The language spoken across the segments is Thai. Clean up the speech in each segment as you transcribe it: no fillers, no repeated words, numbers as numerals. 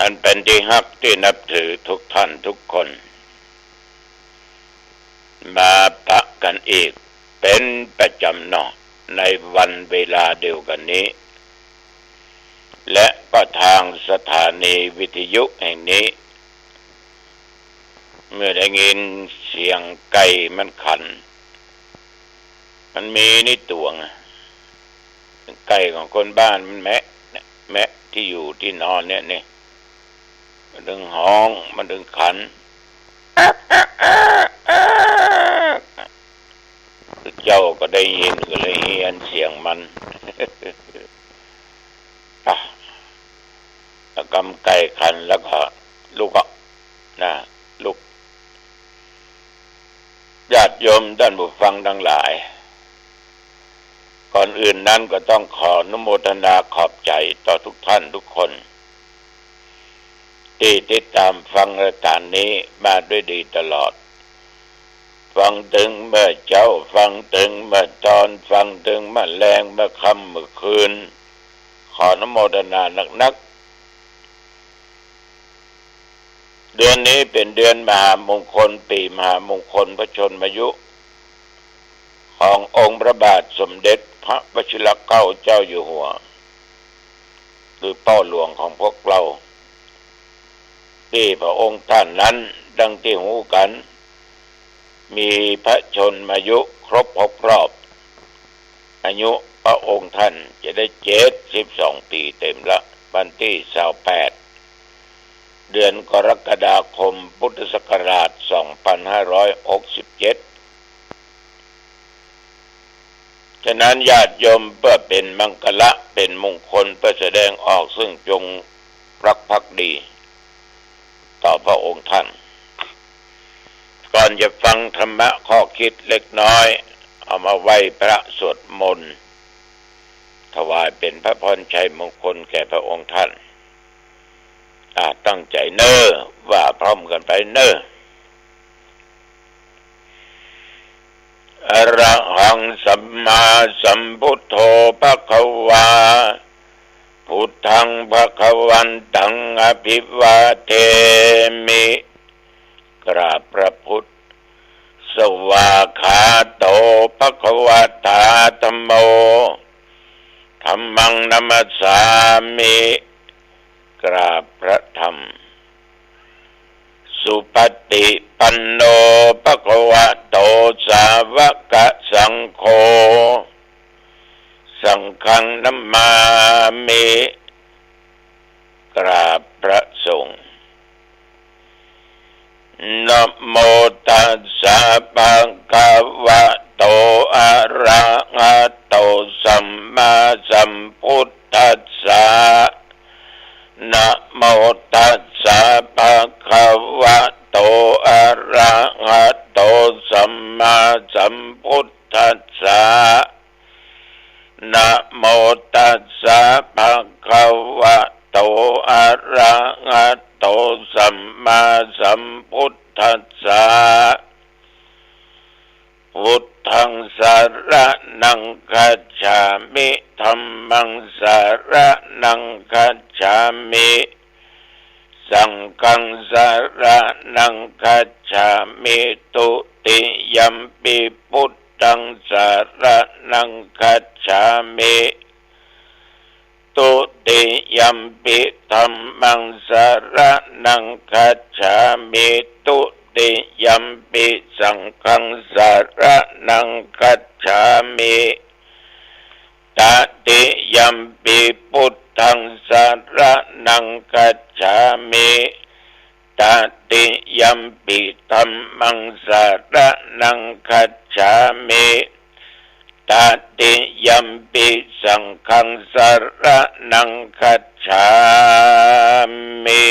อันเป็นที่ฮักที่นับถือทุกท่านทุกคนมาปะกันอีกเป็นประจำเนาะในวันเวลาเดียวกันนี้และก็ทางสถานีวิทยุแห่งนี้เมื่อได้ยินเสียงไก่มันขันมันมีนิดวงไก่ของคนบ้านมันแมะที่อยู่ที่นอนเนี่ยมันดึงห้องมันดึงขันเจ้าก็ได้ยินก็เลยเฮียนเสียงมันแล้วกำไก่ขันแล้วก็ลูกลูกญาติโยมท่านผู้ฟังทั้งหลายก่อนอื่นนั้นก็ต้องขออนุโมทนาขอบใจต่อทุกท่านทุกคนที่ติดตามฟังรายการนี้มาด้วยดีตลอดฟังถึงเมื่อเช้าฟังถึงเมื่อตอนฟังถึงเมื่อแลงเมื่อค่ำเมื่อคืนขออนุโมทนานักเดือนนี้เป็นเดือนมหามงคลปีมหามงคลพระชนมายุขององค์พระบาทสมเด็จพระวชิรเกล้าเจ้าอยู่หัวคือพ่อหลวงของพวกเราที่พระองค์ท่านนั้นดังที่หูกันมีพระชนมายุครบ6 รอบอายุพระองค์ท่านจะได้72 ปีเต็มละวันที่28เดือนกรกฎาคมพุทธศักราช2567ฉะนั้นญาติโยมเพื่อเป็นมังคละเป็นมงคลเพื่อแสดงออกซึ่งจงรักภักดีต่อพระองค์ท่านก่อนจะฟังธรรมะข้อคิดเล็กน้อยเอามาไหว้พระสวดมนต์ถวายเป็นพระพรชัยมงคลแก่พระองค์ท่านตั้งใจเน้อว่าพร้อมกันไปเน้ออะระหังสัมมาสัมพุทโธภควาพุทธังภควันตังอภิวาเทมิกราบพระพุทธสวากขาโตภควตาธัมโมธัมมังนัมสสามิกราบพระธรรมสุปฏิปันโนภควโตสาวกสังโฆสังฆังนัมมามิกราบพระสงฆ์นะโมตัสสะภะคะวะโตอะระหะโตสัมมาสัมพุทธัสสะนะโมตัสสะภะคะวะโตอะระหะโตสัมมาสัมพุทธัสสะนะโมตัสสะภะคะวะโตอะระหะโตสัมมาสัมพุทธัสสะพุทธังสรณังคัจฉามิธัมมังสรณังคัจฉามิสังฆังสรณังคัจฉามิตุติยัมปิพุทธังสรณังคัจฉามิตุติยัมปิธัมมังสรณังคัจฉามิตุติยัมปิสังฆังสรณังคัจฉามิตติยัมปิพุทธังสรณังคัจฉามิตติยัมปิธัมมังสรณังคัจฉามิตติยัมปิสังฆังสรณังคัจฉามิ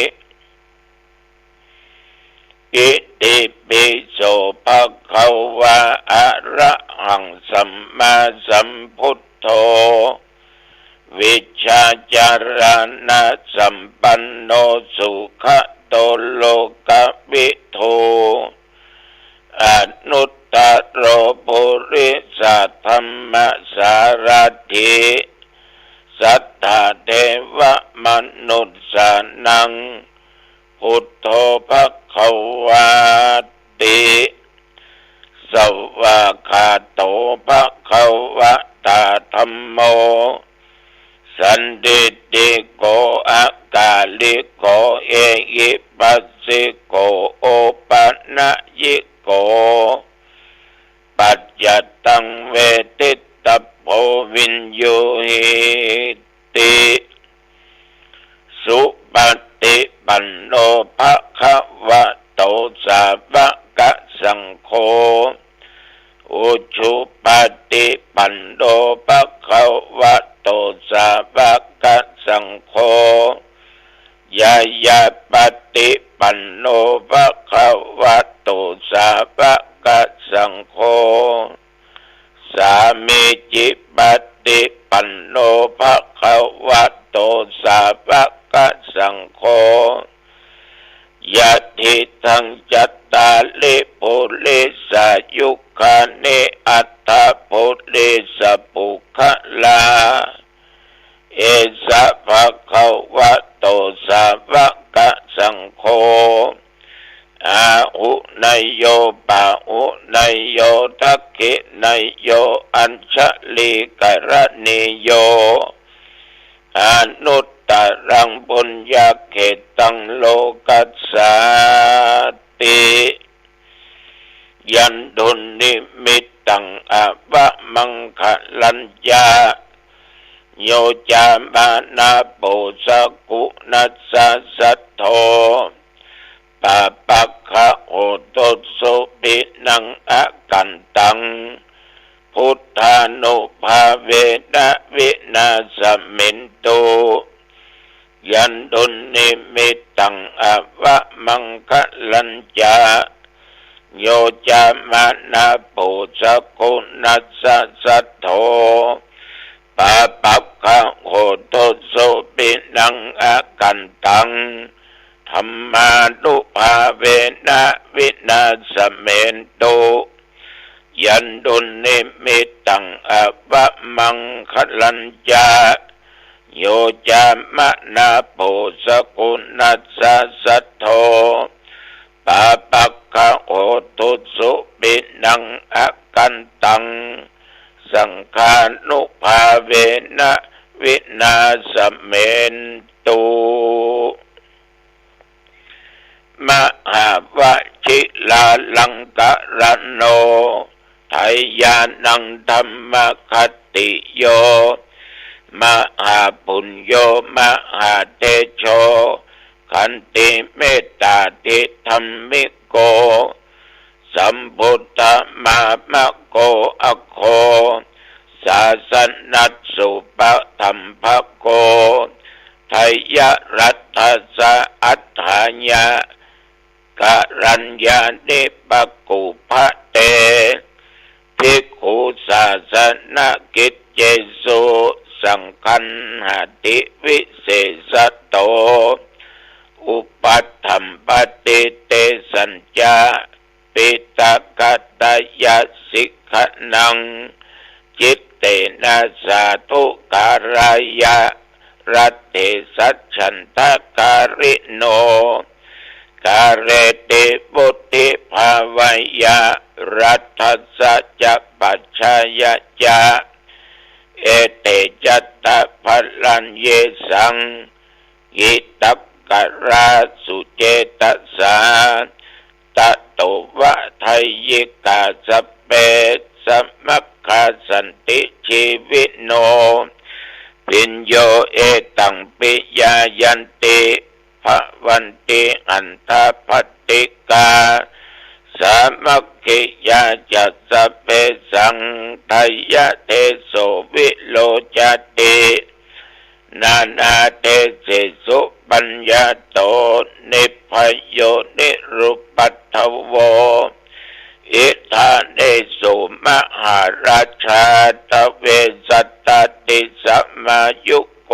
อิติปิโสภะคะวะอะระหังสัมมาสัมพุทโธวิชชาจารณะสัมปันโนสุขโตโลกวิทูอนุตตโรปุริสธรรมสารถิ สัทธาเทวมนุษย์สานังพุทโธภควาติสวากขาโตภควตาธัมโมสันติติโกอากาลิโกเอหิปัสสิโกโอปันนะยิโกปัจจตังเวทิตโพวินโยหิติสุปฏิปันโนภควโตสาวกสังโฆอุชุปฏิปันโนภควโตสาวกสังโฆยายาปฏิปันโนภควโตสาวกสังโฆสามีจิปฏิปันโนภควโตสาวกสังโฆยะทิทังจัตตาลิปุริสายุคานิอัตถปุริสปุคลาเอสะภควโตสาวกสังโฆอาหุนยโยปะหุนยโยทักขินยโยอัญชลีกรณิโยอนุตตรังปุญญาเขตังโลกัสสาติยันดุนิมิตตังอวะมังคลัญญาโยจามานาปุสกุนัสสะสัทโธปะปัคคะโอโตสุปินังอะกันตังพุทธานุภาเวนะวินาสมินตุยันตุนิมิตตังอวะมังคลัญญาโยจามานาปุสกุนัสสะสัทโธปะปัคคะโอโตสุปินังอะกันตังธรรมานุภาเวนะวินาสเมนตุยันตุนิมิตตังอวะมังคลัญญาโยจามะนาปุสกุนัสสะสัทโธปะปัคคะโอตุสุปินังอะกันตังสังฆานุภาเวนะวินาสเมนตุมหาวชิลาลังกรโนไทยานังธรรมคติโยมหาปุญโยมหาเตโชขันติเมตตาติธรรมิโกสัมพุทธมามะโกอโคสาสนัสสุปะธัมภโกไทยรัตถสะอัฏฐาญะกรัญญานิปกุภะเตภิกขุศาสนกิจเจสุสังคันหติวิเศษโตอุปัฏฐัมปติเตสัญจาปิตกตยสิกขนังจิตเตนะสาธุการายะรัตเตสัจฉันทการิโนกาเรติบุติภาวายะรัตถัสสะจะปัจฉายะจะเอเตจัตตะพลัญเยสังยิตักกราสุเจตสาตโตวะไทยิกาสเปสมัคคาสันติชีวิโนปิญโยเอตังปิยายันติภวันติอันตภัตติกาสามัคคิยาจัสสะเปสังไทยะเทโสวิโลจตินานาเตเสสุปัญญาโตนิพพโยนิรุปัฏฐโวอิทาเนสุมหาราชาตเวสัตตติสัมมายุโก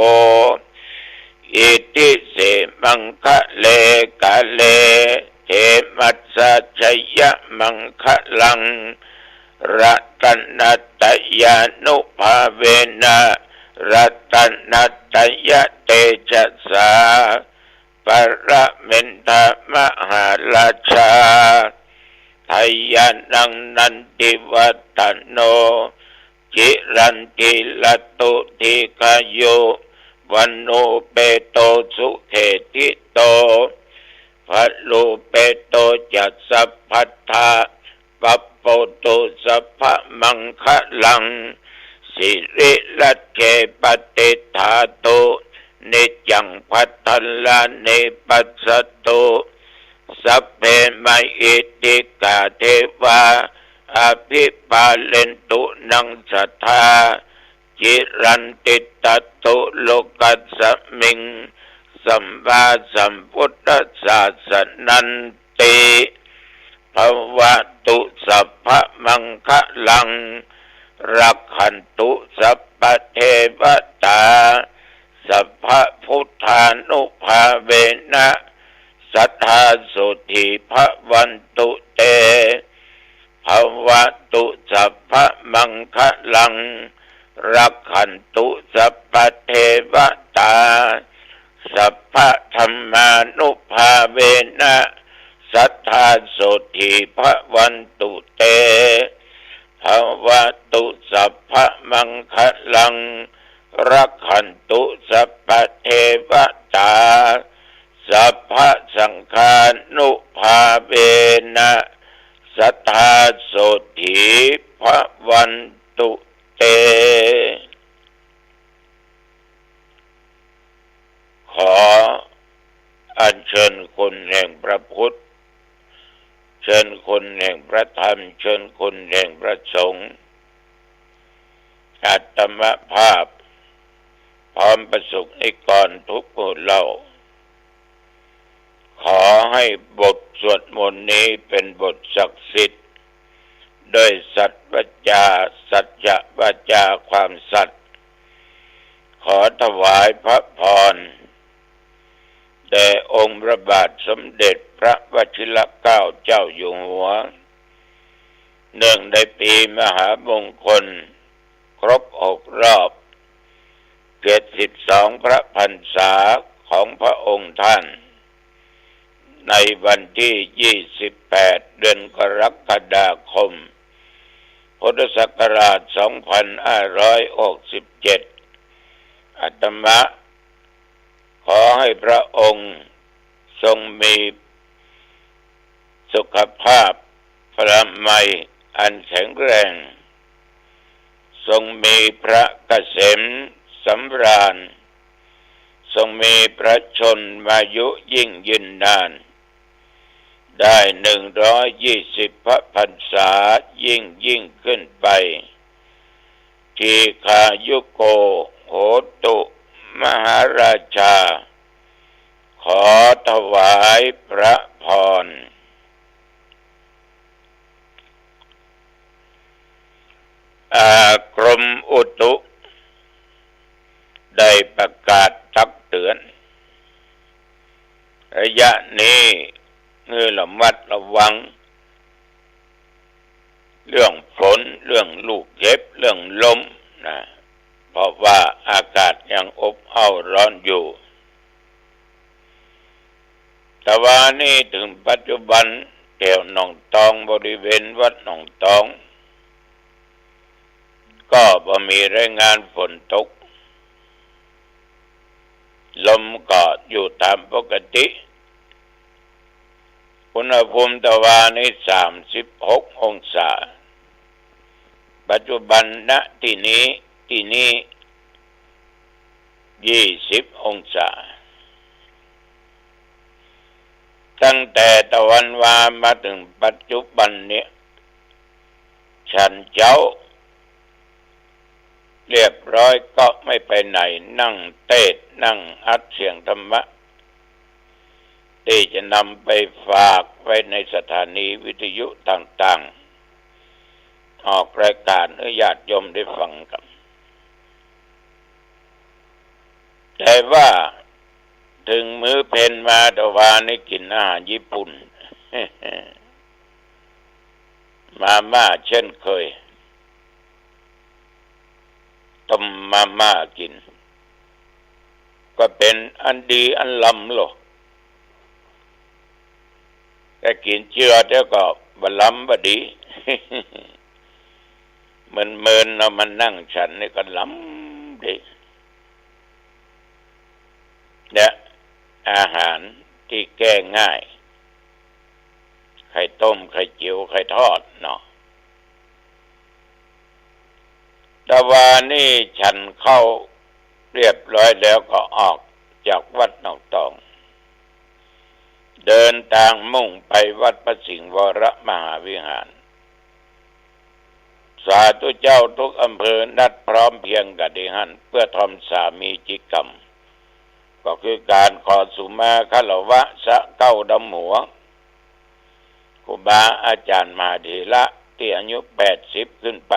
อิติเสมังคะเลกะเลเทมัสสะชยมังคะลังรัตนัตยานุภาเวนะ รัตนัตยะเตชะสาปรมินทมหาราชาไทยานังนันติวัฒโนจิรันติลตุทิกายุวันโนเปโตสุเขติโตภัลโลเปโตจัสสะพัทธาปัปโปโตสัพพมังคะลังสิริลัตเกปฏิธาโตนิจังพัทธัลลาเนปัสสโตสัพเพมัยอิติกาเทวาอภิปาเลนตุนังสัทธาจิรันติตตุโลกัสสมิงสัมมาสัมพุทธัสสะสนันติภวตุสัพพมังคะลังรักขันตุสัพพเทวตาสัพพพุทธานุภาเวนะสัทธาสุธิภวันตุเตภวตุสัพพมังคะลังรักขันตุสัพพเทวตาสัพพธรรมานุภาเวนะสัทธาสุธิภวันตุเตภวตุสัพพมังคะลังรักขันตุสัพพเทวตาสัพพสังฆานุภาเวนะสัทธาสุธิภวันตุเตขออัญเชิญคุณแห่งพระพุทธเชิญคุณแห่งพระธรรมเชิญคุณแห่งพระสงฆ์อาตมภาพพร้อมประสบนิกรทุกผู้เล่าขอให้บทสวดมนต์นี้เป็นบทศักดิ์สิทธิ์ด้วยสัตย์วาจาสัจจะวาจาความสัตย์ขอถวายพระพรแด่องค์พระบาทสมเด็จพระวชิรเกล้าเจ้าอยู่หัวเนื่องในปีมหามงคลครบ6 รอบ72 พระพรรษาของพระองค์ท่านในวันที่28 เดือนกรกฎาคมพุทธศักราช 2567 อาตมาขอให้พระองค์ทรงมีสุขภาพพละไมอันแข็งแรงทรงมีพระเกษมสำราญทรงมีพระชนมายุยิ่งยืนนานได้120 พระพรรษายิ่งขึ้นไปทีฆายุโกโหตุมหาราชาขอถวายพระพรกรมอุตุได้ประกาศตักเตือนระยะนี้ระมัดระวังเรื่องฝนเรื่องลูกเห็บเรื่องลมนะเพราะว่าอากาศยังอบอ้าวร้อนอยู่แต่ว่านี่ถึงปัจจุบันแถวหนองตองบริเวณวัดหนองตองก็บ่มีรายงานฝนตกลมก็อยู่ตามปกติอุณหภูมิตะวันนี้36 องศาปัจจุบันณที่นี้20 องศาตั้งแต่ตะวันวามาถึงปัจจุบันนี้ฉันเจ้าเรียบร้อยก็ไม่ไปไหนนั่งเทศน์นั่งอัดเสียงธรรมะที่จะนำไปฝากไว้ในสถานีวิทยุต่างๆออกรายการให้ญาติโยมได้ฟังกันแต่ว่าถึงมื้อเพลมาตะวันนี้กินอาหารญี่ปุ่น มาม่าเช่นเคย ต้มมาม่ากินก็เป็นอันดีอันล้ำหรอกแต่กินเชื่อเดี๋ยวก็บล้ำบดี มันเมินเรามันนั่งฉันนี่ก็ล้ำดีเนี่ยอาหารที่แก้ง่ายไข่ต้มไข่เจียวไข่ทอดเนาะแต่ว่านี่ฉันเข้าเรียบร้อยแล้วก็ออกจากวัดนอกตองเดินทางมุ่งไปวัดพระสิงห์วรมหาวิหารสาธุเจ้าทุกอำเภอนัดพร้อมเพียงกันที่หันเพื่อทำสามีจิกรรมก็คือการขอสุมาคารวะสะเก้าดำหัวครูบาอาจารย์มหาเถระที่อายุ80ขึ้นไป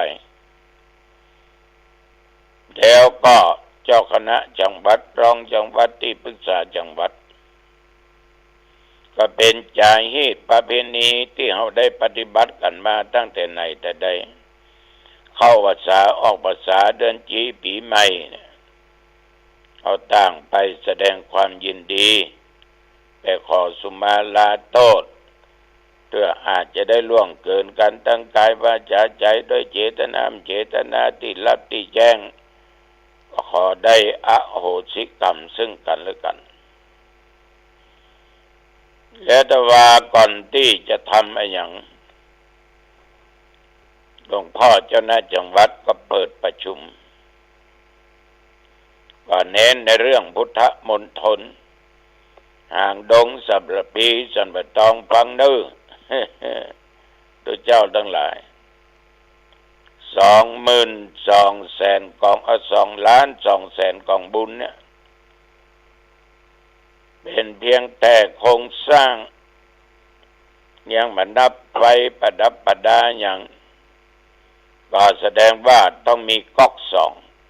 แล้วก็เจ้าคณะจังหวัดรองจังหวัดที่ปรึกษาจังหวัดก็เป็นจารีตประเพณีที่เราได้ปฏิบัติกันมาตั้งแต่ไหนแต่ใดเข้าพรรษาออกพรรษาเดือนจีปีใหม่เอาต่างไปแสดงความยินดีไปขอสุมาลาโทษเพื่ออาจจะได้ล่วงเกินกันตั้งกายวาจาใจด้วยเจตนาที่ลับที่แจ้งก็ขอได้อโหสิกรรมซึ่งกันและกันและแต่ว่าก่อนที่จะทำอะไรอย่างหลวงพ่อเจ้าหน้าจังหวัดก็เปิดประชุมก็เน้นในเรื่องพุทธมณฑลห่างดงสับระปีสันปะตองพังนื้อ ตัวเจ้าทั้งหลาย22,000,000 กอง2,200,000 กองบุญเนี่ยเป็นเพียงแต่โครงสร้างยังบรรดับไฟประดับประดาอย่างก็แสดงว่าต้องมีก๊อก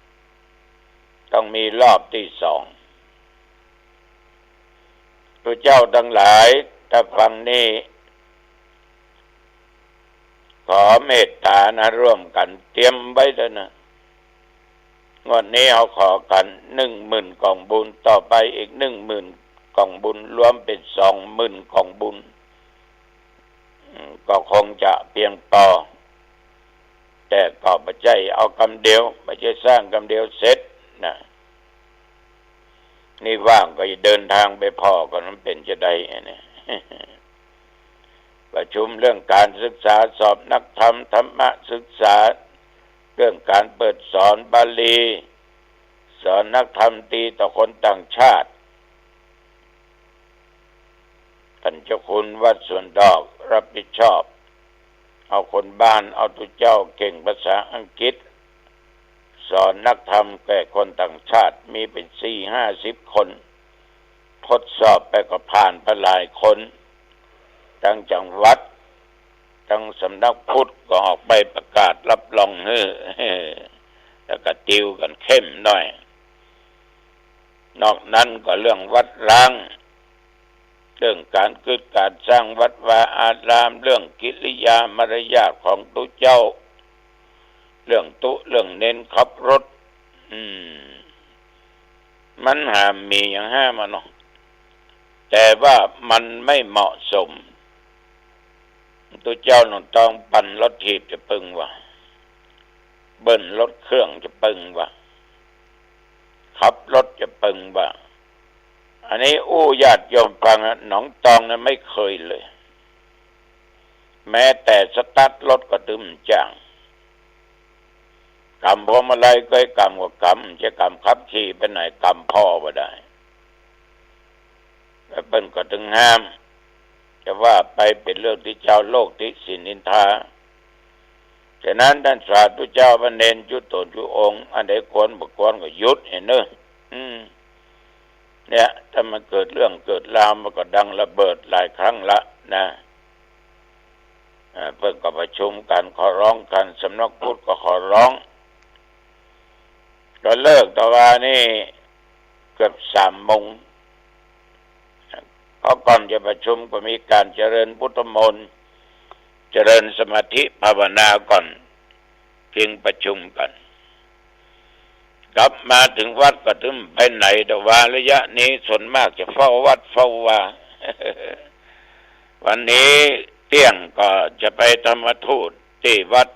2ต้องมีรอบที่2ตัวเจ้าทั้งหลายถ้าฟังนี้ขอเมตตานะร่วมกันเตรียมไว้ด้วยนะงวดนี้เอาขอกัน 10,000 กองบุญต่อไปอีก 10,000 กองบุญรวมเป็น 20,000 กองบุญก็คงจะเพียงพอแต่ก็ไม่ใช่เอากำเดียวไม่ใช่สร้างกำเดียวเสร็จนะนี่ว่างก็จะเดินทางไปพอก็นั้นเป็นจะได้เนี่ย ประชุมเรื่องการศึกษาสอบนักธรรมธรรมศึกษาเรื่องการเปิดสอนบาลีสอนนักธรรมตีต่อคนต่างชาติท่านเจ้าคุณวัดสวนดอกรับผิดชอบเอาคนบ้านเอาตุเจ้าเก่งภาษาอังกฤษสอนนักธรรมแก่คนต่างชาติมีเป็น 40-50 คนทดสอบไปก็ผ่านไปหลายคนทั้งจังหวัดทั้งสำนักพุทธก็ออกใบประกาศรับรองแล้วก็ติวกันเข้มหน่อยนอกนั้นก็เรื่องวัดร้างเรื่องการการสร้างวัดวาอารามเรื่องกิริยามารยาทของตุเจ้าเรื่องเน้นขับรถมันห้ามมีอย่างห้ามมันเนาะแต่ว่ามันไม่เหมาะสมตัวเจ้าหนุ่มต้องปั่นรถถีบจะปึงวะเบิ้ลรถเครื่องจะปึงวะขับรถจะปึงวะอันนี้ญาติโยมฟังหนองตองนั้นไม่เคยเลยแม้แต่สตาร์ทรถก็ตึมจังกำพวงมาลัยก็ให้กำกว่ากำจะกำขับขี่ไปไหนกำพ่อมาได้แต่เป็นก็ถึงห้ามจะว่าไปเป็นเรื่องที่เจ้าโลกที่สินินทาฉะนั้นท่านสาธุเจ้าพระเนรจุดตนจุองค์อันใดควรบุคคลก็หยุดเห็นเนอะเนี่ยถ้ามันเกิดเรื่องเกิดราวมันก็ดังระเบิดหลายครั้งละนะเพิ่งก็ประชุมกันขอร้องกันสำนักพุทธก็ขอร้องก็เลิกตะวันนี่เกือบ3 โมงเพราะก่อนจะประชุมก็มีการเจริญพุทธมนต์เจริญสมาธิภาวนาก่อนจึงประชุมกัน กลับมาถึงวัดก็ถึงไปไหนแต่ว่าระยะนี้ส่วนมากจะเฝ้าวัดเฝ้าว่า วันนี้เที่ยงก็จะไปธรรมทูตที่วัด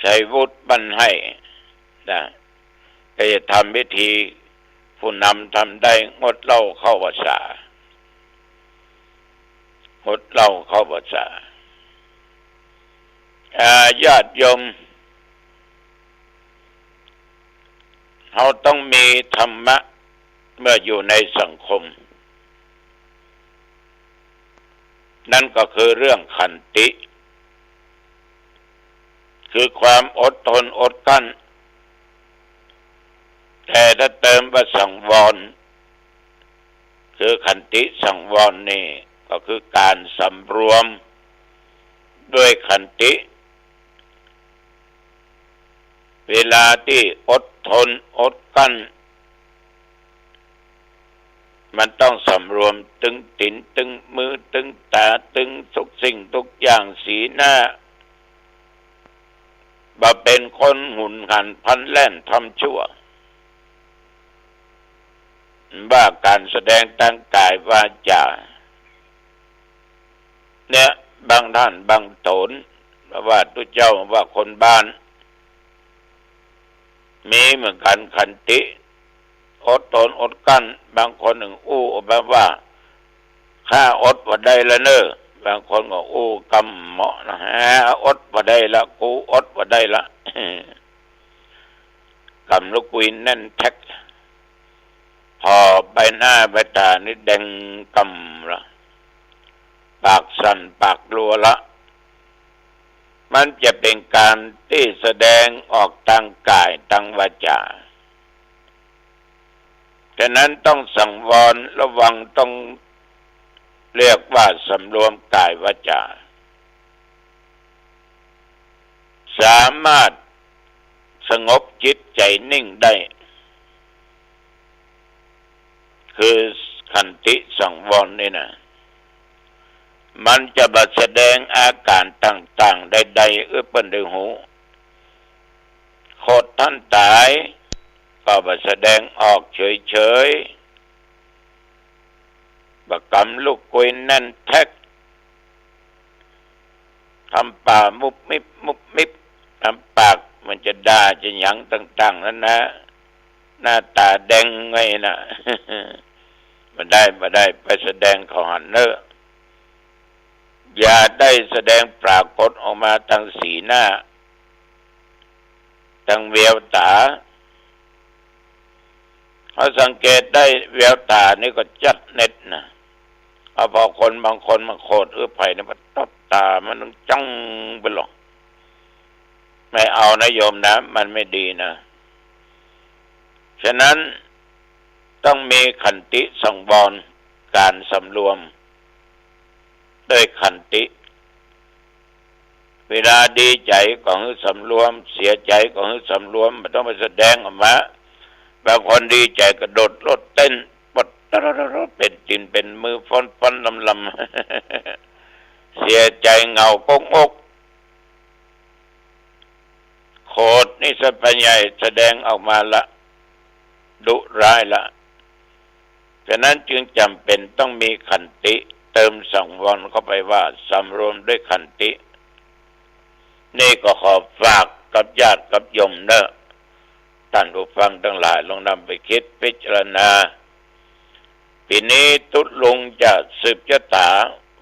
ชัยวุฒิบันให้นะก็จะทำพิธีผู้นำทำได้งดเหล้าเข้าพรรษางดเหล้าเข้าพรรษาญาติโยมเราต้องมีธรรมะเมื่ออยู่ในสังคมนั่นก็คือเรื่องขันติคือความอดทนอดกลั้นแต่ถ้าเติมว่าสังวรคือขันติสังวรนี่ก็คือการสำรวมด้วยขันติเวลาที่อดทนอดกลั้นมันต้องสำรวมตึงตินตึงมือตึงตาตึงทุกสิ่งทุกอย่างสีหน้าบ่เป็นคนหุ่นหันพันแล่นทำชั่วว่าการแสดงทางกายวาจาเนี่ยบางท่านบางโถนว่าตุเจ้าว่าคนบ้านมีเหมือนกันขันติอดทนอดกลั้นบางคนหนึ่งแบบว่าข้าอดว่าได้ละเนอบางคนก็กำเหมาะนะฮะอดว่าได้ละกูอดว่าได้ละ กำลูกกุยแน่นแท็กพอใบหน้าใบตานี่แดงกำละปากสั่นปากรัวละมันจะเป็นการที่แสดงออกทางกายทางวาจาฉะนั้นต้องสังวรระวังต้องเรียกว่าสำรวมกายวาจาสามารถสงบจิตใจนิ่งได้คือขันติสังวรนี่นะมันจะบัดแสดงอาการต่างๆใดๆเปิ้นได้หูโคตรท่านตายก็บัดแสดงออกเฉยๆบักกำลูกกุยแน่นแท็กทำป่ามุบมิบมุบมิบทำปากมันจะด่าจะหยังต่างๆนั่นนะหน้าตาแดงไงนะ มันได้ไปแสดงเขาหันเนออย่าได้แสดงปรากฏออกมาทางสีหน้าทางแววตาเขาสังเกตได้แววตานี่ก็จัดเน็ตนะพอคนบางคนมาโคตรไผ่เนี่ยมันตบตามันต้องจ้องไปหรอกไม่เอานะโยมนะมันไม่ดีนะฉะนั้นต้องมีขันติสังวรการสำรวมด้วยขันติเวลาดีใจก็ให้สำรวมเสียใจก็ให้สำรวมมันต้องไปแสดงออกมาบางคนดีใจกระโดดรถเต้นปดเป็นจินเป็นมือฟ้อนลำเสียใจเงากงอกโคตรนี่สัพใหญ่แสดงออกมาละดุร้ายละฉะนั้นจึงจำเป็นต้องมีขันติเติมสังวรเข้าไปว่าสำรวมด้วยขันตินี่ก็ขอฝากกับญาติกับโยมเนอะท่านผู้ฟังทั้งหลายลองนำไปคิดพิจารณาปีนี้ตุ๊ดลุงจะสืบชะตา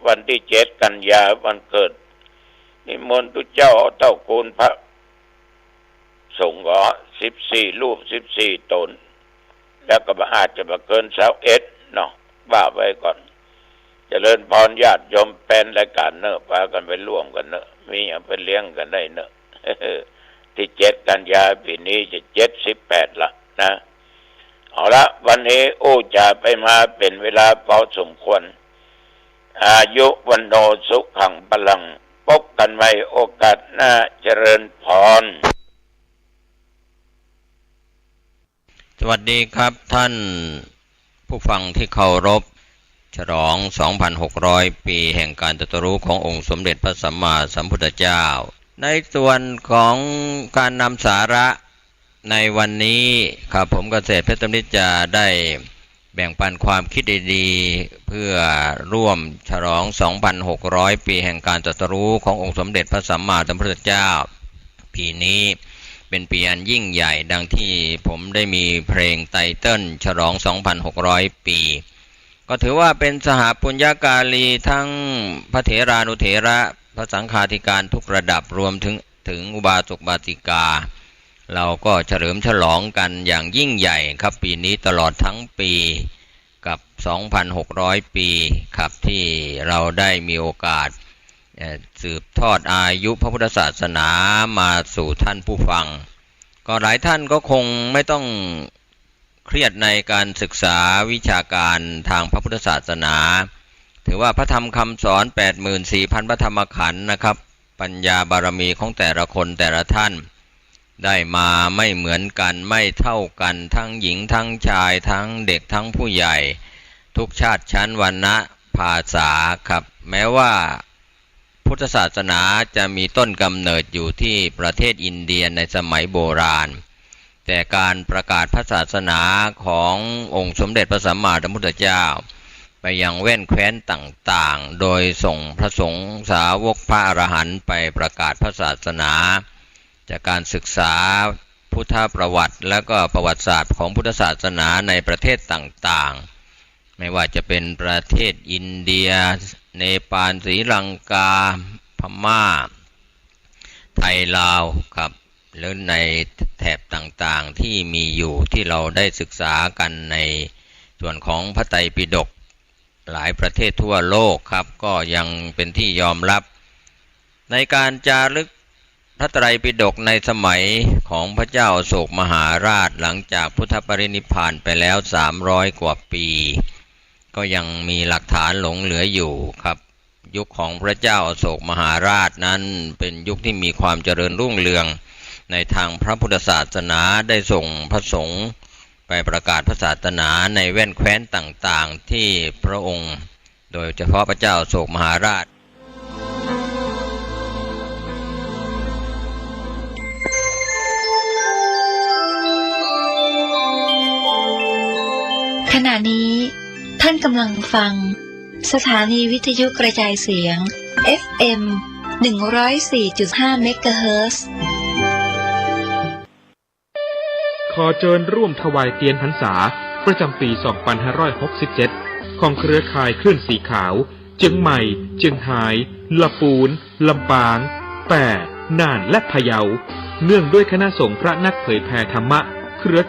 วันที่7 กันยาวันเกิดนิมนต์ทุกเจ้าเต้ากูลพระส่งก็14 รูป14 ตนแล้วก็อาจจะมาเกิน21เนาะว่าไว้ก่อนเจริญพรญาติโยมเป็นรายการเนอะพากันไปร่วมกันเนอะมีอย่างไปเลี้ยงกันได้เนอะ ที่7 กันยาปีนี้จะ78ละนะเอาละวันนี้จะไปมาเป็นเวลาพอสมควรอายุวันโนสุขังพลังพบกันใหม่โอกาสหน้าเจริญพรสวัสดีครับท่านผู้ฟังที่เคารพฉลอง 2,600 ปีแห่งการตรัสรู้ขององค์สมเด็จพระสัมมาสัมพุทธเจ้าในส่วนของการนำสาระ ในวันนี้ครับผมเกษตรเพชรนิจจะได้แบ่งปันความคิดดีๆเพื่อร่วมฉลอง 2,600 ปีแห่งการตรัสรู้ขององค์สมเด็จพระสัมมาสัมพุทธเจ้าปีนี้เป็นปีอันยิ่งใหญ่ดังที่ผมได้มีเพลงไตเติ้ลฉลอง 2,600 ปีก็ถือว่าเป็นสหปุญญาการีทั้งพระเถรานุเถระพระสังฆาธิการทุกระดับรวมถึงอุบาสกอุบาสิกาเราก็เฉลิมฉลองกันอย่างยิ่งใหญ่ครับปีนี้ตลอดทั้งปีกับ 2,600 ปีครับที่เราได้มีโอกาสสืบทอดอายุพระพุทธศาสนามาสู่ท่านผู้ฟังก็หลายท่านก็คงไม่ต้องเครียดในการศึกษาวิชาการทางพระพุทธศาสนาถือว่าพระธรรมคำสอน 84,000 พระธรรมขันธ์นะครับปัญญาบารมีของแต่ละคนแต่ละท่านได้มาไม่เหมือนกันไม่เท่ากันทั้งหญิงทั้งชายทั้งเด็กทั้งผู้ใหญ่ทุกชาติชั้นวรรณะภาษาครับแม้ว่าพุทธศาสนาจะมีต้นกำเนิดอยู่ที่ประเทศอินเดียในสมัยโบราณแต่การประกาศพระศาสนาขององค์สมเด็จพระสัมมาสัมพุทธเจ้าไปยังแว่นแคว้นต่างๆโดยส่งพระสงฆ์สาวกพระอรหันต์ไปประกาศพระศาสนาจากการศึกษาพุทธประวัติและก็ประวัติศาสตร์ของพุทธศาสนาในประเทศต่างๆไม่ว่าจะเป็นประเทศอินเดียเนปาลศรีลังกาพม่าไทยลาวครับหรือในแถบต่างๆที่มีอยู่ที่เราได้ศึกษากันในส่วนของพระไตรปิฎกหลายประเทศทั่วโลกครับก็ยังเป็นที่ยอมรับในการจารึกพระไตรปิฎกในสมัยของพระเจ้าอโศกมหาราชหลังจากพุทธปรินิพพานไปแล้ว300 กว่าปีก็ยังมีหลักฐานหลงเหลืออยู่ครับยุคของพระเจ้าอโศกมหาราชนั้นเป็นยุคที่มีความเจริญรุ่งเรืองในทางพระพุทธศาสนาได้ส่งพระสงฆ์ไปประกาศพระศาสนาในแว่นแคว้นต่างๆที่พระองค์โดยเฉพาะพระเจ้าอโศกมหาราชขณะนี้ท่านกำลังฟังสถานีวิทยุกระจายเสียง FM 104.5 เมกะเฮิรตซ์ขอเชิญร่วมถวายเทียนพรรษาประจำปี 2567 ของเครือข่ายคลื่นสีขาวเชียงใหม่เชียงรายลำพูนลำปางแป่น่านและพะเยาเนื่องด้วยคณะสงฆ์พระนักเผยแผ่ธรรมะเครือ